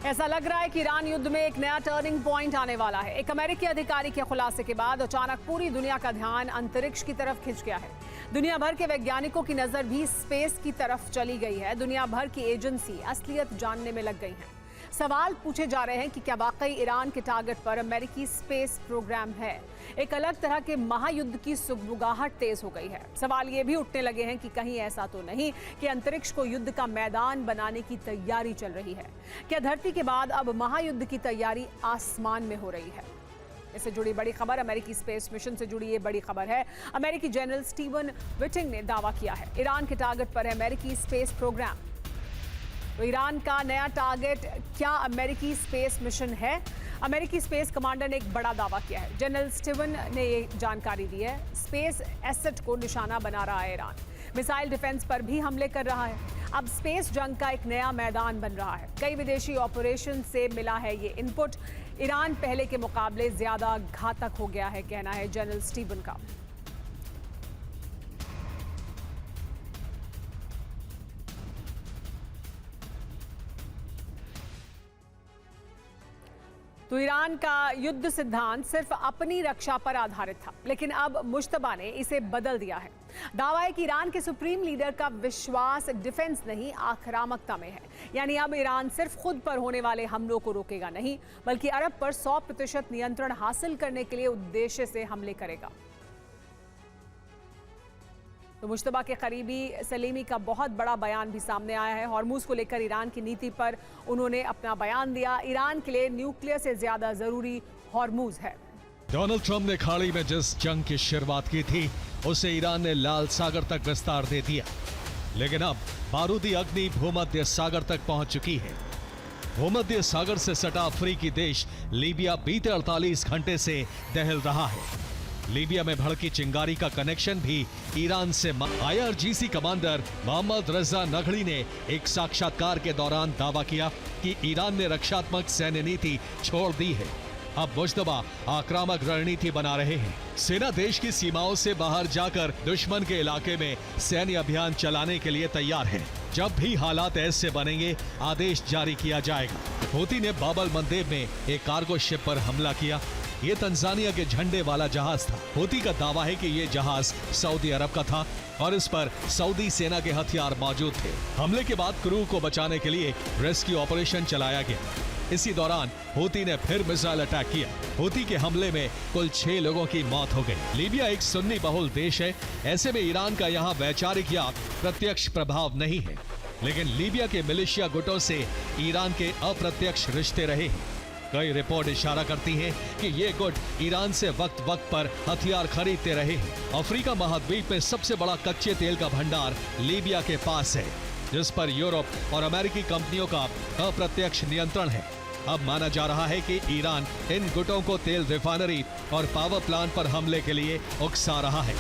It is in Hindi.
ऐसा लग रहा है कि ईरान युद्ध में एक नया टर्निंग पॉइंट आने वाला है। एक अमेरिकी अधिकारी के खुलासे के बाद अचानक पूरी दुनिया का ध्यान अंतरिक्ष की तरफ खिंच गया है। दुनिया भर के वैज्ञानिकों की नजर भी स्पेस की तरफ चली गई है। दुनिया भर की एजेंसी असलियत जानने में लग गई हैं। सवाल पूछे जा रहे हैं कि क्या वाकई ईरान के टारगेट पर अमेरिकी स्पेस प्रोग्राम है। एक अलग तरह के महायुद्ध की सुगबुगाहट तेज हो गई है। सवाल ये भी उठने लगे हैं कि कहीं ऐसा तो नहीं कि अंतरिक्ष को युद्ध का मैदान बनाने की तैयारी चल रही है। क्या धरती के बाद अब महायुद्ध की तैयारी आसमान में हो रही है। इससे जुड़ी बड़ी खबर, अमेरिकी स्पेस मिशन से जुड़ी ये बड़ी खबर है। अमेरिकी जनरल स्टीवन विटिंग ने दावा किया है ईरान के टारगेट पर है अमेरिकी स्पेस प्रोग्राम। तो ईरान का नया टारगेट क्या अमेरिकी स्पेस मिशन है? अमेरिकी स्पेस कमांडर ने एक बड़ा दावा किया है। जनरल स्टीवन ने ये जानकारी दी है। स्पेस एसेट को निशाना बना रहा है ईरान। मिसाइल डिफेंस पर भी हमले कर रहा है। अब स्पेस जंग का एक नया मैदान बन रहा है। कई विदेशी ऑपरेशन से मिला है ये इनपुट। ईरान पहले के मुकाबले ज्यादा घातक हो गया है, कहना है जनरल स्टीवन का। तो ईरान का युद्ध सिद्धांत सिर्फ अपनी रक्षा पर आधारित था, लेकिन अब मुश्तबा ने इसे बदल दिया है। दावा है कि ईरान के सुप्रीम लीडर का विश्वास डिफेंस नहीं, आक्रामकता में है। यानी अब ईरान सिर्फ खुद पर होने वाले हमलों को रोकेगा नहीं, बल्कि अरब पर 100% नियंत्रण हासिल करने के लिए उद्देश्य से हमले करेगा। तो मुश्तबा के करीबी सलीमी का बहुत बड़ा बयान भी सामने आया है। हॉर्मूज को लेकर ईरान की नीति पर उन्होंने अपना बयान दिया। ईरान के लिए न्यूक्लियर से ज्यादा जरूरी हॉर्मूज है। डोनाल्ड ट्रंप ने खाड़ी में जिस जंग की शुरुआत की थी, उसे ईरान ने लाल सागर तक विस्तार दे दिया। लेकिन अब बारूदी अग्नि भूमध्य सागर तक पहुंच चुकी है। भूमध्य सागर से सटा अफ्रीकी देश लीबिया बीते 48 घंटे से दहल रहा है। लीबिया में भड़की चिंगारी का कनेक्शन भी ईरान से। IRGC कमांडर मोहम्मद रजा नगड़ी ने एक साक्षात्कार के दौरान दावा किया कि ईरान ने रक्षात्मक सैन्य नीति छोड़ दी है। अब मुश्तबा आक्रामक रणनीति बना रहे हैं। सेना देश की सीमाओं से बाहर जाकर दुश्मन के इलाके में सैन्य अभियान चलाने के लिए तैयार है। जब भी हालात ऐसे बनेंगे, आदेश जारी किया जाएगा। हूती ने बाब अल मंदेब में एक कार्गो शिप पर हमला किया। ये तंजानिया के झंडे वाला जहाज था। हूती का दावा है कि ये जहाज सऊदी अरब का था और इस पर सऊदी सेना के हथियार मौजूद थे। हमले के बाद क्रू को बचाने के लिए रेस्क्यू ऑपरेशन चलाया गया। इसी दौरान हूती ने फिर मिसाइल अटैक किया। हूती के हमले में कुल 6 लोगों की मौत हो गई। लीबिया एक सुन्नी बहुल देश है। ऐसे में ईरान का यहाँ वैचारिक या प्रत्यक्ष प्रभाव नहीं है, लेकिन लीबिया के मिलिशिया गुटों से ईरान के अप्रत्यक्ष रिश्ते रहे हैं। कई रिपोर्ट इशारा करती हैं कि ये गुट ईरान से वक्त वक्त पर हथियार खरीदते रहे हैं। अफ्रीका महाद्वीप में सबसे बड़ा कच्चे तेल का भंडार लीबिया के पास है, जिस पर यूरोप और अमेरिकी कंपनियों का अप्रत्यक्ष नियंत्रण है। अब माना जा रहा है कि ईरान इन गुटों को तेल रिफाइनरी और पावर प्लांट पर हमले के लिए उकसा रहा है।